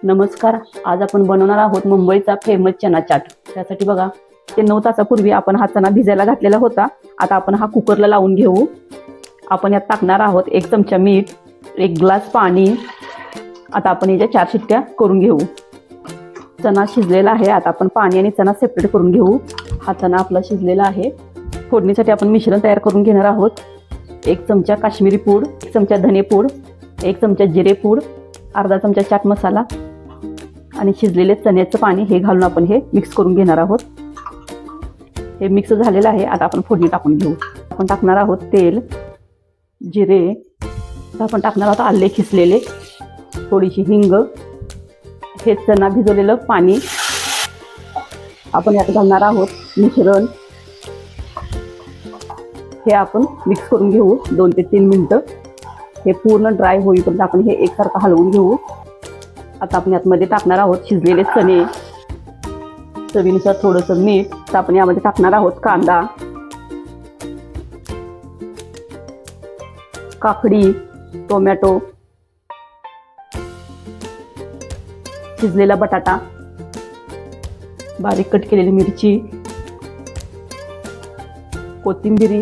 नमस्कार. आज आपण बनवणार आहोत मुंबईचा फेमस चना चाट. त्यासाठी बघा, ते 9 तासापूर्वी आपण हा चना भिजायला घातलेला होता. आता आपण हा कुकरला लावून घेऊ. आपण यात टाकणार आहोत 1 चमचा मीठ, 1 ग्लास पाणी. आता आपण याच्या 4 शिट्ट्या करून घेऊ. चना शिजलेला आहे. आता आपण पाणी आणि चना सेपरेट करून घेऊ. हा चना आपला शिजलेला आहे. फोडणीसाठी आपण मिश्रण तयार करून घेणार आहोत. 1 चमचा काश्मीरी पूड, 1 चमचा धने पूड, 1 चमचा जिरे पूड, अर्धा चमचा चाट मसाला आणि शिजलेले चण्याचं पाणी हे घालून आपण हे मिक्स करून घेणार आहोत. हे मिक्स झालेलं आहे. आता आपण फोडणी टाकून घेऊ. आपण टाकणार आहोत तेल, जिरे, आपण टाकणार आहोत आले खिसलेले, थोडीशी हिंग, हे चना भिजवलेलं पाणी आपण यात घालणार आहोत. मिश्रण हे आपण मिक्स करून घेऊ 2 ते 3 मिनिटं. हे पूर्ण ड्राय होईपर्यंत आपण हे एकसारखं हलवून घेऊ. आता आपण यामध्ये टाकणार आहोत शिजलेले चणे, चवीनुसार थोडंसं मीठ. तर आपण यामध्ये टाकणार आहोत कांदा, काकडी, टोमॅटो, शिजलेला बटाटा, बारीक कट केलेली मिरची, कोथिंबीर,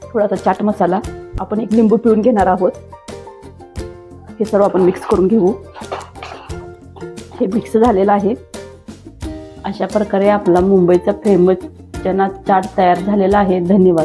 थोडासा चाट मसाला. आपण 1 लिंबू पिळून घेणार आहोत. हे सर्व आपण मिक्स करून घेऊ. हे मिक्स झालेलं आहे. अशा प्रकारे आपला मुंबईचा फेमस चना चाट तयार झालेला आहे. धन्यवाद.